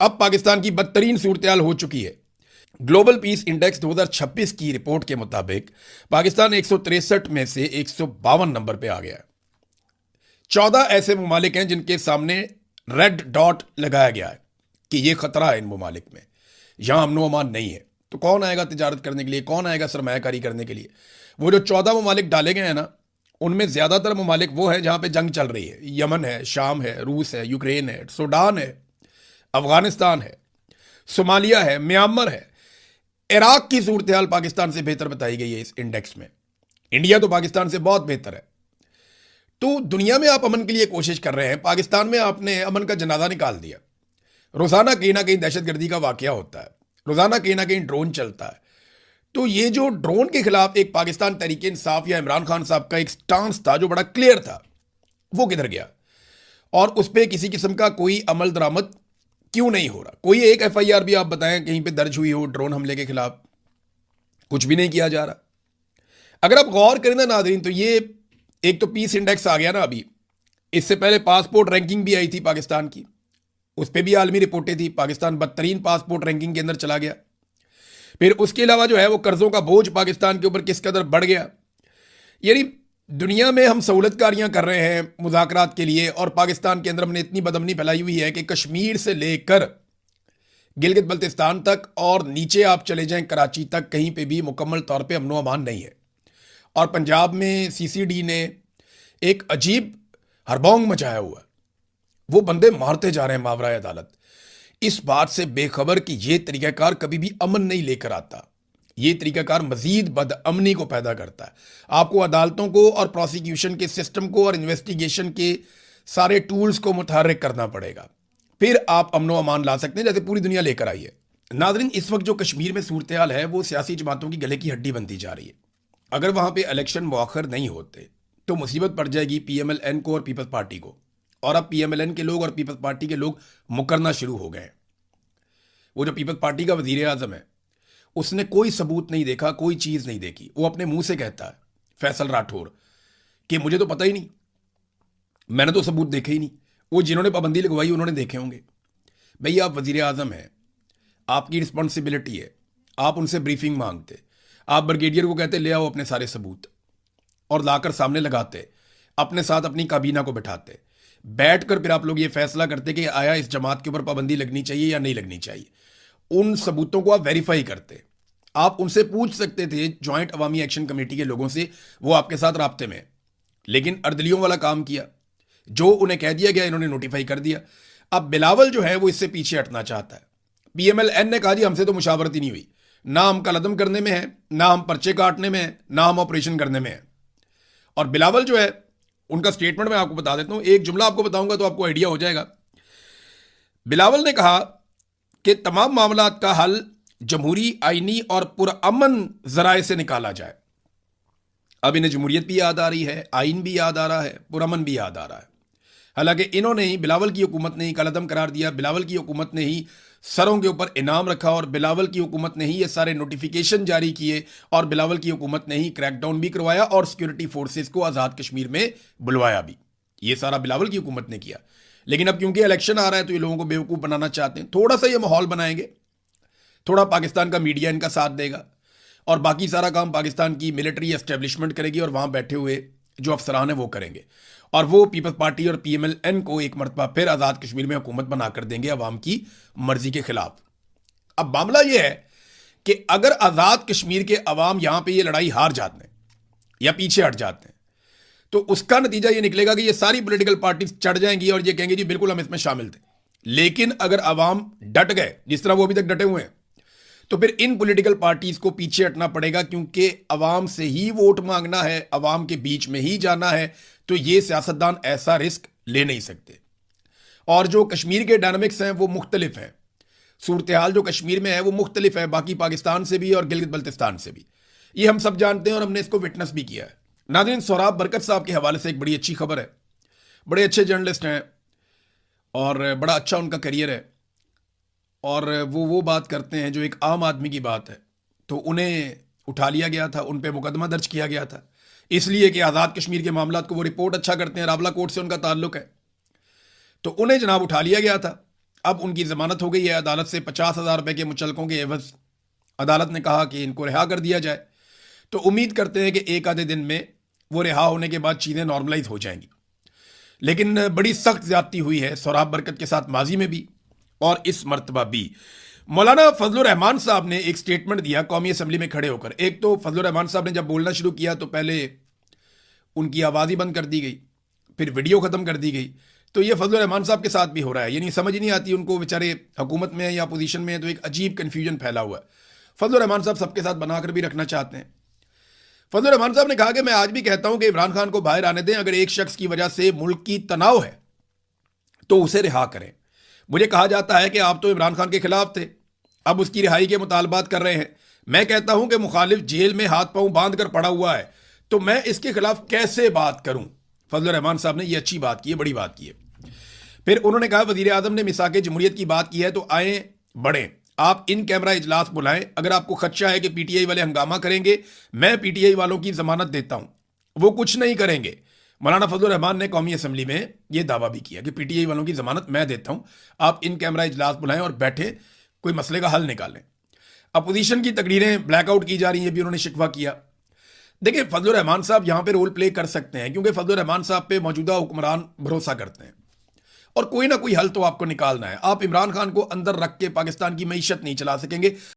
अब पाकिस्तान की बदतरीन सूरत हो चुकी है। ग्लोबल पीस इंडेक्स 2026 की रिपोर्ट के मुताबिक पाकिस्तान 163 में से 152 नंबर पे आ गया है। 14 ऐसे ममालिक हैं जिनके सामने रेड डॉट लगाया गया है कि ये खतरा है इन ममालिक में, यहां अमनो अमान नहीं है। तो कौन आएगा तिजारत करने के लिए, कौन आएगा सरमायाकारी करने के लिए? वो जो 14 ममालिक डाले गए हैं ना, उनमें ज्यादातर ममालिक वो हैं जहां पे जंग चल रही है। यमन है, शाम है, रूस है, यूक्रेन है, सूडान है, अफगानिस्तान है, सोमालिया है, म्यांमार है। इराक की सूरत हाल पाकिस्तान से बेहतर बताई गई है इस इंडेक्स में। इंडिया तो पाकिस्तान से बहुत बेहतर है। तो दुनिया में आप अमन के लिए कोशिश कर रहे हैं, पाकिस्तान में आपने अमन का जनाजा निकाल दिया। रोजाना कहीं ना कहीं दहशतगर्दी का वाकया होता है, रोजाना कहीं ना कहीं ड्रोन चलता है। तो ये जो ड्रोन के खिलाफ एक पाकिस्तान तहरीक इंसाफ या इमरान खान साहब का एक स्टांस था जो बड़ा क्लियर था, वो किधर गया? और उस पर किसी किस्म का कोई अमल दरामद क्यों नहीं हो रहा? कोई एक एफआईआर भी आप बताएं कहीं पे दर्ज हुई हो ड्रोन हमले के खिलाफ? कुछ भी नहीं किया जा रहा। अगर आप गौर करें ना नाज़रीन, तो ये एक तो पीस इंडेक्स आ गया ना अभी, इससे पहले पासपोर्ट रैंकिंग भी आई थी पाकिस्तान की, उस पर भी आलमी रिपोर्टें थी। पाकिस्तान बदतरीन पासपोर्ट रैंकिंग के अंदर चला गया। फिर उसके अलावा जो है वो कर्जों का बोझ पाकिस्तान के ऊपर किस कदर बढ़ गया। यानी दुनिया में हम सहूलतकारियां कर रहे हैं मुज़ाकरात के लिए, और पाकिस्तान के अंदर हमने इतनी बदअमनी फैलाई हुई है कि कश्मीर से लेकर गिलगित बल्तिस्तान तक और नीचे आप चले जाएं कराची तक, कहीं पे भी मुकम्मल तौर पे अमनो अमान नहीं है। और पंजाब में सीसीडी ने एक अजीब हरबोंग मचाया हुआ है। वो बंदे मारते जा रहे हैं मावराए अदालत, इस बात से बेखबर कि यह तरीकाकार कभी भी अमन नहीं लेकर आता। ये तरीकाकार मजीद बदअमनी को पैदा करता है। आपको अदालतों को और प्रोसिक्यूशन के सिस्टम को और इन्वेस्टिगेशन के सारे टूल्स को मुतहर्रिक करना पड़ेगा, फिर आप अमनो अमान ला सकते हैं, जैसे पूरी दुनिया लेकर आई है। नाज़रीन, इस वक्त जो कश्मीर में सूरत हाल है वो सियासी जमातों की गले की हड्डी बनती जा रही है। अगर वहां पे इलेक्शन मौखर नहीं होते तो मुसीबत पड़ जाएगी पीएमएलएन को और पीपल्स पार्टी को। और अब पीएमएलएन के लोग और पीपल्स पार्टी के लोग मुकरना शुरू हो गए हैं। वो जो पीपल्स पार्टी का वजीर आजम है, उसने कोई सबूत नहीं देखा, कोई चीज नहीं देखी। वो अपने मुंह से कहता है, फैसल राठौर, कि मुझे तो पता ही नहीं, मैंने तो सबूत देखे ही नहीं। वो जिन्होंने पाबंदी लगवाई उन्होंने देखे होंगे। भैया आप वजीर आजम हैं, आपकी रिस्पॉन्सिबिलिटी है, आप उनसे ब्रीफिंग मांगते, आप ब्रिगेडियर को कहते ले आओ अपने सारे सबूत, और लाकर सामने लगाते, अपने साथ अपनी काबीना को बिठाते, बैठकर फिर आप लोग ये फैसला करते कि आया इस जमात के ऊपर पाबंदी लगनी चाहिए या नहीं लगनी चाहिए। उन सबूतों को आप वेरीफाई करते। आप उनसे पूछ सकते थे, ज्वाइंट अवामी एक्शन कमेटी के लोगों से, वो आपके साथ राब्ते में। लेकिन अर्दलियों वाला काम किया, जो उन्हें कह दिया गया इन्होंने नोटिफाई कर दिया। अब बिलावल जो है वो इससे पीछे हटना चाहता है। पीएमएलएन ने कहा जी हमसे तो मुशावरत ही नहीं हुई, ना हम कलदम करने में है, ना हम पर्चे काटने में है, ना हम ऑपरेशन करने में है। और बिलावल जो है, उनका स्टेटमेंट मैं आपको बता देता हूं, एक जुमला आपको बताऊंगा तो आपको आइडिया हो जाएगा। बिलावल ने कहा कि तमाम मामलात का हल जमहूरी, आईनी और पुरअमन जराए से निकाला जाए। अब इन्हें जमहूरियत भी याद आ रही है, आइन भी याद आ रहा है, पुरअमन भी याद आ रहा है। हालांकि इन्होंने ही, बिलावल की हुकूमत ने ही कलदम करार दिया, बिलावल की हुकूमत ने ही सरों के ऊपर इनाम रखा, और बिलावल की हुकूमत ने ही ये सारे नोटिफिकेशन जारी किए, और बिलावल की हुकूमत ने ही क्रैकडाउन भी करवाया और सिक्योरिटी फोर्सेस को आज़ाद कश्मीर में बुलवाया भी। ये सारा बिलावल की हुकूमत ने किया। लेकिन अब क्योंकि इलेक्शन आ रहा है तो ये लोगों को बेवकूफ़ बनाना चाहते हैं। थोड़ा सा ये माहौल बनाएंगे, थोड़ा पाकिस्तान का मीडिया इनका साथ देगा, और बाकी सारा काम पाकिस्तान की मिलिट्री एस्टेब्लिशमेंट करेगी, और वहां बैठे हुए जो अफसरान है वो करेंगे। और वो पीपल्स पार्टी और पीएमएलएन को एक मरतबा फिर आज़ाद कश्मीर में हुकूमत बनाकर देंगे अवाम की मर्जी के खिलाफ। अब मामला ये है कि अगर आज़ाद कश्मीर के अवाम यहां पे ये लड़ाई हार जाते हैं या पीछे हट जाते हैं, तो उसका नतीजा ये निकलेगा कि ये सारी पॉलिटिकल पार्टीज चढ़ जाएंगी और ये कहेंगे जी बिल्कुल हम इसमें शामिल थे। लेकिन अगर अवाम डट गए, जिस तरह वो अभी तक डटे हुए हैं, तो फिर इन पॉलिटिकल पार्टीज को पीछे हटना पड़ेगा, क्योंकि अवाम से ही वोट मांगना है, अवाम के बीच में ही जाना है। तो ये सियासतदान ऐसा रिस्क ले नहीं सकते। और जो कश्मीर के डायनामिक्स हैं वो मुख्तलिफ हैं। सूरत हाल जो कश्मीर में है वो मुख्तलिफ है बाकी पाकिस्तान से भी और गिलगित बल्तिस्तान से भी। ये हम सब जानते हैं और हमने इसको विटनेस भी किया है। नाज़रीन, सोहराब बरकत साहब के हवाले से एक बड़ी अच्छी खबर है। बड़े अच्छे जर्नलिस्ट हैं और बड़ा अच्छा उनका करियर है, और वो बात करते हैं जो एक आम आदमी की बात है। तो उन्हें उठा लिया गया था, उन पर मुकदमा दर्ज किया गया था, इसलिए कि आज़ाद कश्मीर के मामलात को वो रिपोर्ट अच्छा करते हैं, रावला कोर्ट से उनका ताल्लुक है। तो उन्हें जनाब उठा लिया गया था। अब उनकी जमानत हो गई है अदालत से 50,000 रुपए के मुचलकों के एवज। अदालत ने कहा कि इनको रिहा कर दिया जाए। तो उम्मीद करते हैं कि एक आधे दिन में वो रिहा होने के बाद चीज़ें नॉर्मलाइज हो जाएंगी। लेकिन बड़ी सख्त ज्यादती हुई है सोहराब बरकत के साथ माजी में भी और इस मरतबा भी। मौलाना फजलुर रहमान साहब ने एक स्टेटमेंट दिया कौमी असम्बली में खड़े होकर। एक तो फजलुर रहमान साहब ने जब बोलना शुरू किया तो पहले उनकी आवाज़ ही बंद कर दी गई, फिर वीडियो ख़त्म कर दी गई। तो ये फजलुर रहमान साहब के साथ भी हो रहा है, यानी समझ ही नहीं आती उनको, बेचारे हुकूमत में है या अपोजिशन में है, तो एक अजीब कन्फ्यूजन फैला हुआ है। फजलुर रहमान साहब सबके साथ बनाकर भी रखना चाहते हैं। फजलुर रहमान साहब ने कहा कि मैं आज भी कहता हूं कि इमरान खान को बाहर आने दें, अगर एक शख्स की वजह से मुल्क की तनाव है तो उसे रिहा करें। मुझे कहा जाता है कि आप तो इमरान खान के खिलाफ थे, अब उसकी रिहाई के मुतालबात कर रहे हैं। मैं कहता हूं कि मुखालिफ जेल में हाथ पांव बांध कर पड़ा हुआ है, तो मैं इसके खिलाफ कैसे बात करूं। फजलुर रहमान साहब ने यह अच्छी बात की है, बड़ी बात की है। फिर उन्होंने कहा वजीर आजम ने मिसाक जमहूरियत की बात की है तो आए बढ़ें, आप इन कैमरा इजलास बुलाएं। अगर आपको खदशा है कि पीटीआई वाले हंगामा करेंगे, मैं पीटीआई वालों की जमानत देता हूं, वो कुछ नहीं करेंगे। मौलाना फजलुर रहमान ने कौमी असम्बली में यह दावा भी किया कि पीटीआई वालों की जमानत मैं देता हूं, आप इन कैमरा इजलास बुलाएं और बैठे कोई मसले का हल निकालें। अपोजिशन की तकरीरें ब्लैकआउट की जा रही हैं, भी उन्होंने शिकवा किया। देखिए फजलुर रहमान साहब यहां पे रोल प्ले कर सकते हैं क्योंकि फजलुर रहमान साहब पे मौजूदा हुक्मरान भरोसा करते हैं और कोई ना कोई हल तो आपको निकालना है। आप इमरान खान को अंदर रख के पाकिस्तान की मईशत नहीं चला सकेंगे।